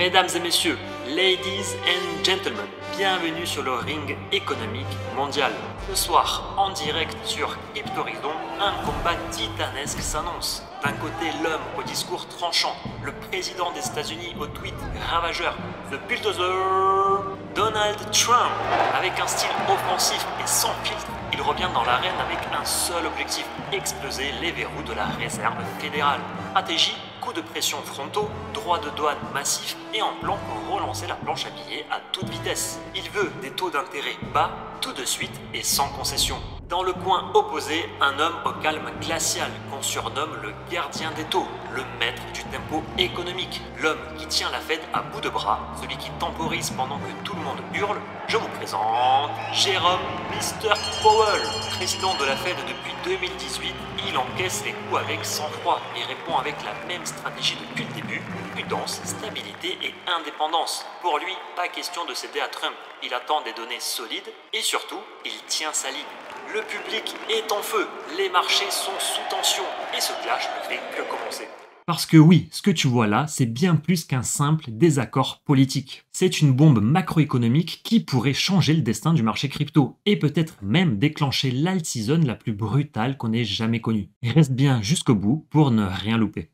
Mesdames et messieurs, ladies and gentlemen, bienvenue sur le ring économique mondial. Ce soir, en direct sur Cryptorizon, un combat titanesque s'annonce. D'un côté, l'homme au discours tranchant, le président des États-Unis au tweet ravageur, le bulldozer Donald Trump. Avec un style offensif et sans filtre, il revient dans l'arène avec un seul objectif, exploser les verrous de la réserve fédérale. Stratégie, coup de pression frontaux, droit de douane massif et en plan pour relancer la planche à billets à toute vitesse. Il veut des taux d'intérêt bas, tout de suite et sans concession. Dans le coin opposé, un homme au calme glacial qu'on surnomme le gardien des taux, le maître du tempo économique, l'homme qui tient la Fed à bout de bras, celui qui temporise pendant que tout le monde hurle. Je vous présente Jérôme Mr. Powell, président de la Fed depuis 2018. Il encaisse les coups avec sang-froid et répond avec la même stratégie depuis le début, prudence, stabilité et indépendance. Pour lui, pas question de céder à Trump. Il attend des données solides et surtout, il tient sa ligne. Le public est en feu, les marchés sont sous tension et ce clash ne fait que commencer. Parce que oui, ce que tu vois là, c'est bien plus qu'un simple désaccord politique. C'est une bombe macroéconomique qui pourrait changer le destin du marché crypto et peut-être même déclencher l'alt season la plus brutale qu'on ait jamais connue. Et reste bien jusqu'au bout pour ne rien louper.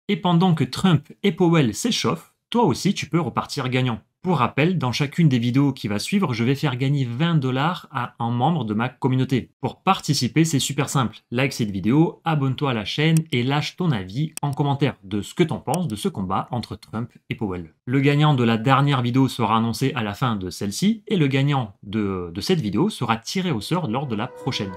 Et pendant que Trump et Powell s'échauffent, toi aussi tu peux repartir gagnant. Pour rappel, dans chacune des vidéos qui va suivre, je vais faire gagner 20 $ à un membre de ma communauté. Pour participer, c'est super simple. Like cette vidéo, abonne-toi à la chaîne et lâche ton avis en commentaire de ce que t'en penses de ce combat entre Trump et Powell. Le gagnant de la dernière vidéo sera annoncé à la fin de celle-ci et le gagnant de cette vidéo sera tiré au sort lors de la prochaine.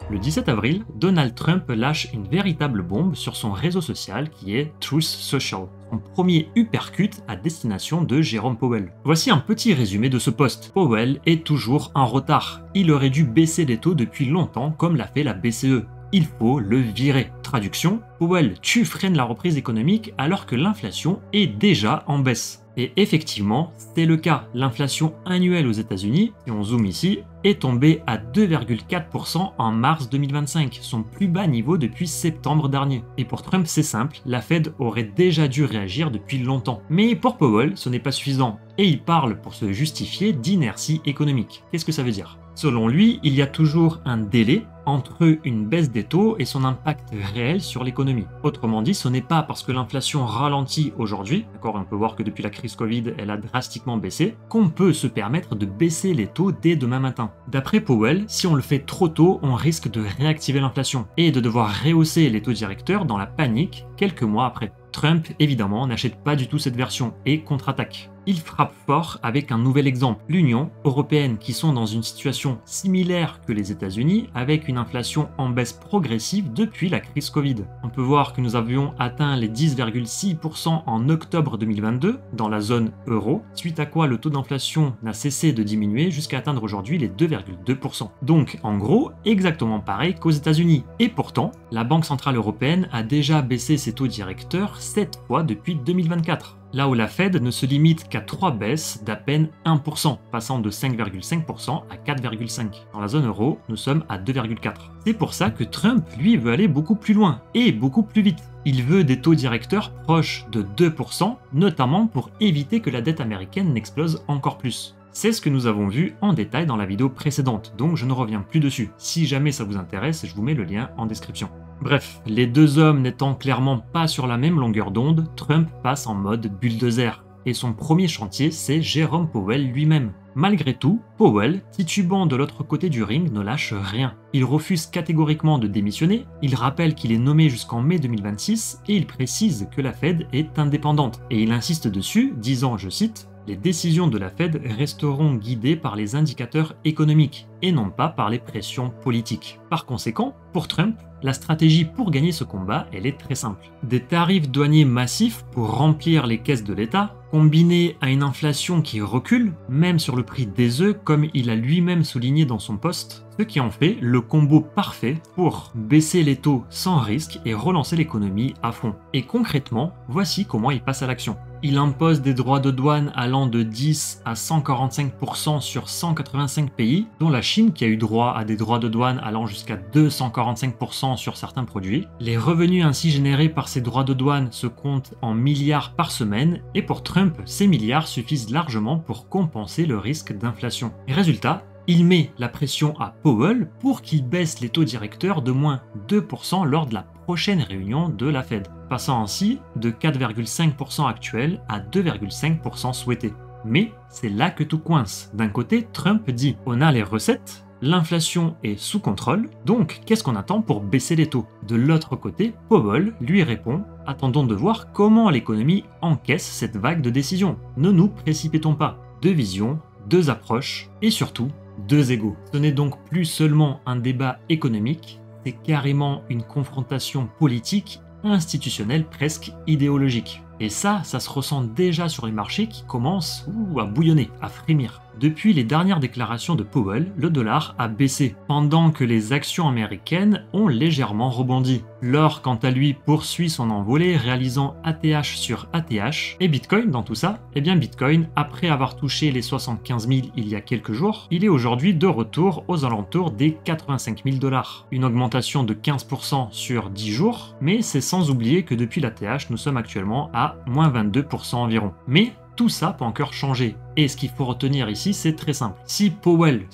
Le 17 avril, Donald Trump lâche une véritable bombe sur son réseau social qui est Truth Social, son premier uppercut à destination de Jérôme Powell. Voici un petit résumé de ce post. Powell est toujours en retard. Il aurait dû baisser les taux depuis longtemps comme l'a fait la BCE. Il faut le virer. Traduction, Powell, tu freines la reprise économique alors que l'inflation est déjà en baisse. Et effectivement, c'est le cas. L'inflation annuelle aux États-Unis, si on zoome ici, est tombée à 2,4% en mars 2025, son plus bas niveau depuis septembre dernier. Et pour Trump, c'est simple, la Fed aurait déjà dû réagir depuis longtemps. Mais pour Powell, ce n'est pas suffisant. Et il parle pour se justifier d'inertie économique. Qu'est-ce que ça veut dire ? Selon lui, il y a toujours un délai entre une baisse des taux et son impact réel sur l'économie. Autrement dit, ce n'est pas parce que l'inflation ralentit aujourd'hui, d'accord, on peut voir que depuis la crise Covid, elle a drastiquement baissé, qu'on peut se permettre de baisser les taux dès demain matin. D'après Powell, si on le fait trop tôt, on risque de réactiver l'inflation et de devoir rehausser les taux directeurs dans la panique quelques mois après. Trump, évidemment, n'achète pas du tout cette version et contre-attaque. Il frappe fort avec un nouvel exemple, l'Union européenne qui sont dans une situation similaire que les États-Unis avec une inflation en baisse progressive depuis la crise Covid. On peut voir que nous avions atteint les 10,6% en octobre 2022 dans la zone euro, suite à quoi le taux d'inflation n'a cessé de diminuer jusqu'à atteindre aujourd'hui les 2,2%. Donc en gros, exactement pareil qu'aux États-Unis. Et pourtant, la Banque Centrale Européenne a déjà baissé ses taux directeurs 7 fois depuis 2024. Là où la Fed ne se limite qu'à 3 baisses d'à peine 1%, passant de 5,5% à 4,5%. Dans la zone euro, nous sommes à 2,4%. C'est pour ça que Trump, lui, veut aller beaucoup plus loin et beaucoup plus vite. Il veut des taux directeurs proches de 2%, notamment pour éviter que la dette américaine n'explose encore plus. C'est ce que nous avons vu en détail dans la vidéo précédente, donc je ne reviens plus dessus. Si jamais ça vous intéresse, je vous mets le lien en description. Bref, les deux hommes n'étant clairement pas sur la même longueur d'onde, Trump passe en mode bulldozer. Et son premier chantier, c'est Jérôme Powell lui-même. Malgré tout, Powell, titubant de l'autre côté du ring, ne lâche rien. Il refuse catégoriquement de démissionner, il rappelle qu'il est nommé jusqu'en mai 2026 et il précise que la Fed est indépendante. Et il insiste dessus, disant, je cite, « Les décisions de la Fed resteront guidées par les indicateurs économiques et non pas par les pressions politiques ». Par conséquent, pour Trump, la stratégie pour gagner ce combat, elle est très simple. Des tarifs douaniers massifs pour remplir les caisses de l'État, combinés à une inflation qui recule, même sur le prix des œufs, comme il a lui-même souligné dans son post, ce qui en fait le combo parfait pour baisser les taux sans risque et relancer l'économie à fond. Et concrètement, voici comment il passe à l'action. Il impose des droits de douane allant de 10 à 145% sur 185 pays, dont la Chine qui a eu droit à des droits de douane allant jusqu'à 245% sur certains produits. Les revenus ainsi générés par ces droits de douane se comptent en milliards par semaine, et pour Trump, ces milliards suffisent largement pour compenser le risque d'inflation. Et résultat, il met la pression à Powell pour qu'il baisse les taux directeurs de moins 2% lors de la prochaine réunion de la Fed, passant ainsi de 4,5% actuel à 2,5% souhaité. Mais c'est là que tout coince. D'un côté, Trump dit « on a les recettes », l'inflation est sous contrôle, donc qu'est-ce qu'on attend pour baisser les taux? De l'autre côté, Powell lui répond « attendons de voir comment l'économie encaisse cette vague de décisions. Ne nous précipitons pas. Deux visions, deux approches et surtout deux égos. » Ce n'est donc plus seulement un débat économique, c'est carrément une confrontation politique, institutionnelle, presque idéologique. Et ça se ressent déjà sur les marchés qui commencent à bouillonner, à frémir. Depuis les dernières déclarations de Powell, le dollar a baissé, pendant que les actions américaines ont légèrement rebondi. L'or, quant à lui, poursuit son envolée, réalisant ATH sur ATH. Et Bitcoin, dans tout ça, eh bien Bitcoin, après avoir touché les 75 000 il y a quelques jours, il est aujourd'hui de retour aux alentours des 85 000 $. Une augmentation de 15% sur 10 jours, mais c'est sans oublier que depuis l'ATH, nous sommes actuellement à moins 22% environ. Mais tout ça peut encore changer. Et ce qu'il faut retenir ici, c'est très simple. Si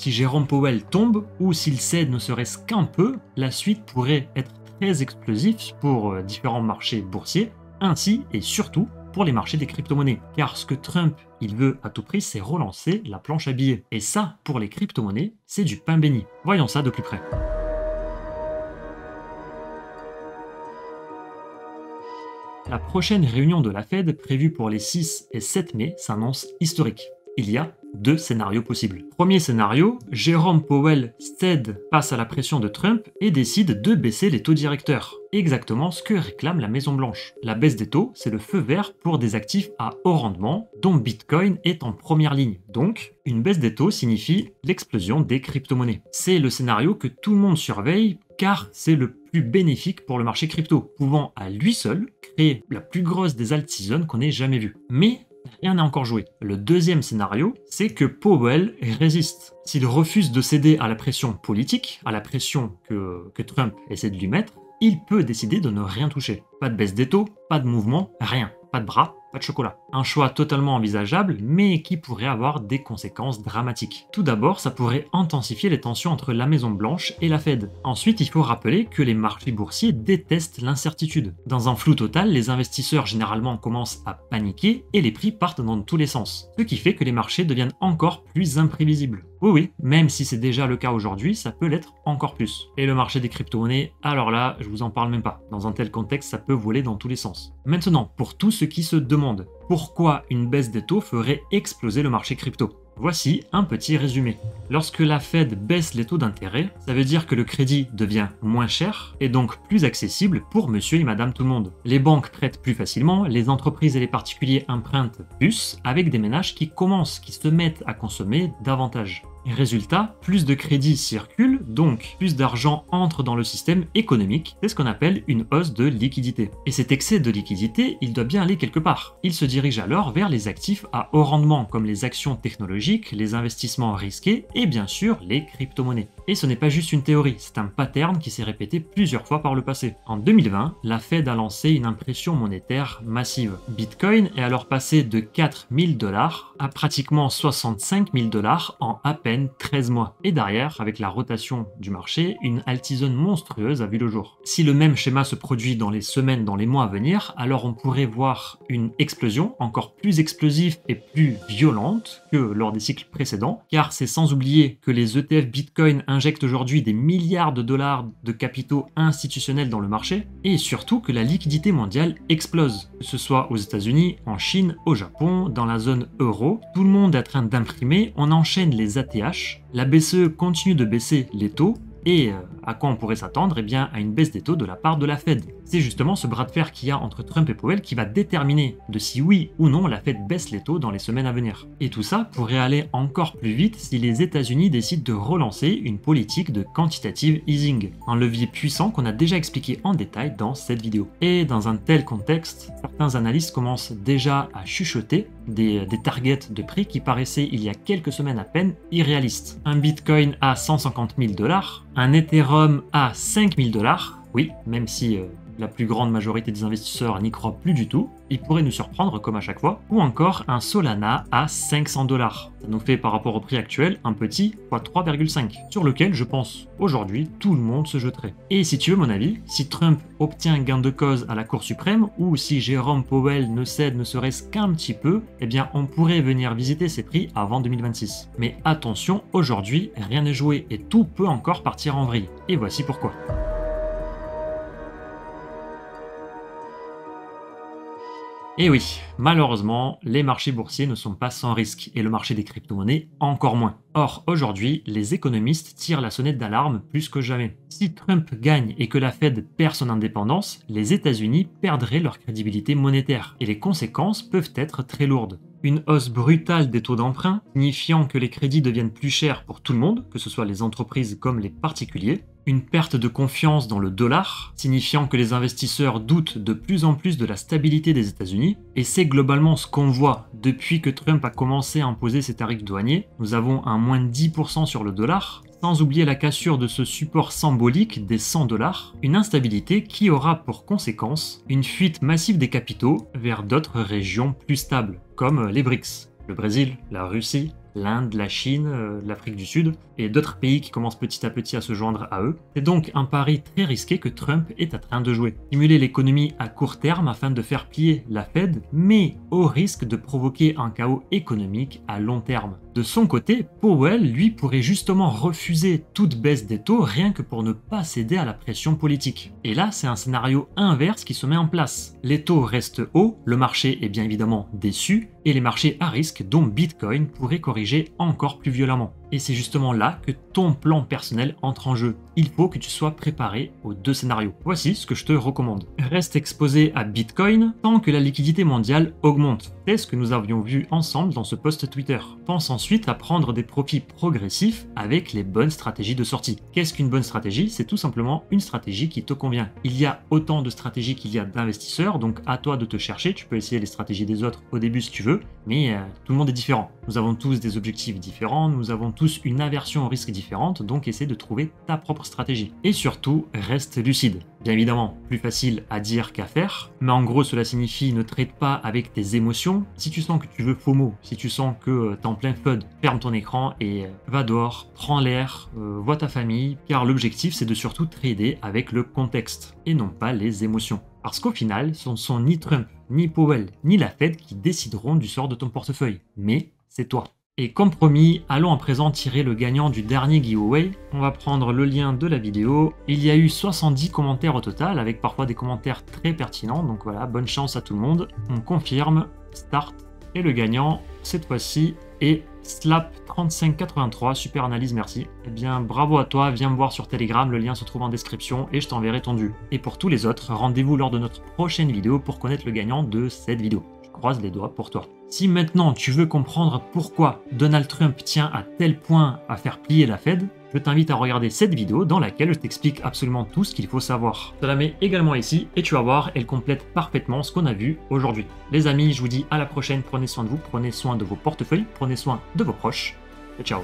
Jérôme Powell tombe, ou s'il cède ne serait-ce qu'un peu, la suite pourrait être très explosive pour différents marchés boursiers, ainsi et surtout pour les marchés des crypto-monnaies. Car ce que Trump, il veut à tout prix, c'est relancer la planche à billets. Et ça, pour les crypto-monnaies, c'est du pain béni. Voyons ça de plus près. La prochaine réunion de la Fed, prévue pour les 6 et 7 mai, s'annonce historique. Il y a deux scénarios possibles. Premier scénario, Jérôme Powell cède face à la pression de Trump et décide de baisser les taux directeurs. Exactement ce que réclame la Maison Blanche. La baisse des taux, c'est le feu vert pour des actifs à haut rendement, dont Bitcoin est en première ligne. Donc, une baisse des taux signifie l'explosion des crypto-monnaies. C'est le scénario que tout le monde surveille car c'est le plus bénéfique pour le marché crypto, pouvant à lui seul créer la plus grosse des alt seasons qu'on ait jamais vue. Mais rien n'est encore joué. Le deuxième scénario, c'est que Powell résiste. S'il refuse de céder à la pression politique, à la pression que Trump essaie de lui mettre, il peut décider de ne rien toucher. Pas de baisse des taux, pas de mouvement, rien. Pas de bras, pas de chocolat. Un choix totalement envisageable, mais qui pourrait avoir des conséquences dramatiques. Tout d'abord, ça pourrait intensifier les tensions entre la Maison Blanche et la Fed. Ensuite, il faut rappeler que les marchés boursiers détestent l'incertitude. Dans un flou total, les investisseurs généralement commencent à paniquer et les prix partent dans tous les sens. Ce qui fait que les marchés deviennent encore plus imprévisibles. Oui, même si c'est déjà le cas aujourd'hui, ça peut l'être encore plus. Et le marché des crypto-monnaies, alors là, je vous en parle même pas. Dans un tel contexte, ça peut voler dans tous les sens. Maintenant, pour tous ceux qui se demandent pourquoi une baisse des taux ferait exploser le marché crypto, voici un petit résumé. Lorsque la Fed baisse les taux d'intérêt, ça veut dire que le crédit devient moins cher et donc plus accessible pour monsieur et madame tout le monde. Les banques prêtent plus facilement, les entreprises et les particuliers empruntent plus, avec des ménages qui se mettent à consommer davantage. Résultat, plus de crédits circulent, donc plus d'argent entre dans le système économique. C'est ce qu'on appelle une hausse de liquidité. Et cet excès de liquidité, il doit bien aller quelque part. Il se dirige alors vers les actifs à haut rendement, comme les actions technologiques, les investissements risqués et bien sûr les crypto-monnaies. Et ce n'est pas juste une théorie, c'est un pattern qui s'est répété plusieurs fois par le passé. En 2020, la Fed a lancé une impression monétaire massive. Bitcoin est alors passé de 4 000 $ à pratiquement 65 000 $ en à peine 13 mois. Et derrière, avec la rotation du marché, une altizone monstrueuse a vu le jour. Si le même schéma se produit dans les semaines, dans les mois à venir, alors on pourrait voir une explosion encore plus explosive et plus violente que lors des cycles précédents, car c'est sans oublier que les ETF Bitcoin injectent aujourd'hui des milliards de dollars de capitaux institutionnels dans le marché, et surtout que la liquidité mondiale explose, que ce soit aux États-Unis, en Chine, au Japon, dans la zone euro, tout le monde est en train d'imprimer, on enchaîne les ATH, la BCE continue de baisser les taux, et À quoi on pourrait s'attendre? Eh bien, à une baisse des taux de la part de la Fed. C'est justement ce bras de fer qu'il y a entre Trump et Powell qui va déterminer de si oui ou non la Fed baisse les taux dans les semaines à venir. Et tout ça pourrait aller encore plus vite si les États-Unis décident de relancer une politique de quantitative easing, un levier puissant qu'on a déjà expliqué en détail dans cette vidéo. Et dans un tel contexte, certains analystes commencent déjà à chuchoter des targets de prix qui paraissaient il y a quelques semaines à peine irréalistes. Un Bitcoin à 150 000 $, un Ethereum à 5 000 $, oui, même si la plus grande majorité des investisseurs n'y croient plus du tout, il pourrait nous surprendre comme à chaque fois, ou encore un Solana à 500 $. Ça nous fait par rapport au prix actuel un petit x 3,5, sur lequel je pense aujourd'hui tout le monde se jetterait. Et si tu veux mon avis, si Trump obtient gain de cause à la Cour suprême, ou si Jérôme Powell ne cède ne serait-ce qu'un petit peu, eh bien on pourrait venir visiter ces prix avant 2026. Mais attention, aujourd'hui, rien n'est joué et tout peut encore partir en vrille. Et voici pourquoi. Et oui, malheureusement, les marchés boursiers ne sont pas sans risque, et le marché des crypto-monnaies encore moins. Or, aujourd'hui, les économistes tirent la sonnette d'alarme plus que jamais. Si Trump gagne et que la Fed perd son indépendance, les États-Unis perdraient leur crédibilité monétaire, et les conséquences peuvent être très lourdes. Une hausse brutale des taux d'emprunt, signifiant que les crédits deviennent plus chers pour tout le monde, que ce soit les entreprises comme les particuliers. Une perte de confiance dans le dollar, signifiant que les investisseurs doutent de plus en plus de la stabilité des États-Unis. Et c'est globalement ce qu'on voit depuis que Trump a commencé à imposer ses tarifs douaniers. Nous avons un moins de 10% sur le dollar, sans oublier la cassure de ce support symbolique des 100 $, une instabilité qui aura pour conséquence une fuite massive des capitaux vers d'autres régions plus stables, comme les BRICS, le Brésil, la Russie, l'Inde, la Chine, l'Afrique du Sud et d'autres pays qui commencent petit à petit à se joindre à eux. C'est donc un pari très risqué que Trump est en train de jouer. Stimuler l'économie à court terme afin de faire plier la Fed, mais au risque de provoquer un chaos économique à long terme. De son côté, Powell, lui, pourrait justement refuser toute baisse des taux rien que pour ne pas céder à la pression politique. Et là, c'est un scénario inverse qui se met en place. Les taux restent hauts, le marché est bien évidemment déçu, et les marchés à risque, dont Bitcoin, pourraient corriger encore plus violemment. Et c'est justement là que ton plan personnel entre en jeu. Il faut que tu sois préparé aux deux scénarios. Voici ce que je te recommande. Reste exposé à Bitcoin tant que la liquidité mondiale augmente. C'est ce que nous avions vu ensemble dans ce post Twitter. Pense ensuite à prendre des profits progressifs avec les bonnes stratégies de sortie. Qu'est-ce qu'une bonne stratégie? C'est tout simplement une stratégie qui te convient. Il y a autant de stratégies qu'il y a d'investisseurs, donc à toi de te chercher. Tu peux essayer les stratégies des autres au début si tu veux, mais tout le monde est différent. Nous avons tous des objectifs différents, nous avons tous une aversion au risque différente, donc essaie de trouver ta propre stratégie. Et surtout, reste lucide. Bien évidemment, plus facile à dire qu'à faire, mais en gros cela signifie ne trade pas avec tes émotions. Si tu sens que tu veux FOMO, si tu sens que t'es en plein FUD, ferme ton écran et va dehors, prends l'air, vois ta famille, car l'objectif c'est de surtout trader avec le contexte et non pas les émotions. Parce qu'au final, ce ne sont ni Trump, ni Powell, ni la Fed qui décideront du sort de ton portefeuille, mais c'est toi. Et comme promis, allons à présent tirer le gagnant du dernier giveaway. On va prendre le lien de la vidéo. Il y a eu 70 commentaires au total, avec parfois des commentaires très pertinents, donc voilà, bonne chance à tout le monde. On confirme, start, et le gagnant, cette fois-ci, est Slap3583, super analyse, merci. Eh bien, bravo à toi, viens me voir sur Telegram, le lien se trouve en description, et je t'enverrai ton dû. Et pour tous les autres, rendez-vous lors de notre prochaine vidéo pour connaître le gagnant de cette vidéo. Je croise les doigts pour toi. Si maintenant tu veux comprendre pourquoi Donald Trump tient à tel point à faire plier la Fed, je t'invite à regarder cette vidéo dans laquelle je t'explique absolument tout ce qu'il faut savoir. Je te la mets également ici et tu vas voir, elle complète parfaitement ce qu'on a vu aujourd'hui. Les amis, je vous dis à la prochaine, prenez soin de vous, prenez soin de vos portefeuilles, prenez soin de vos proches et ciao.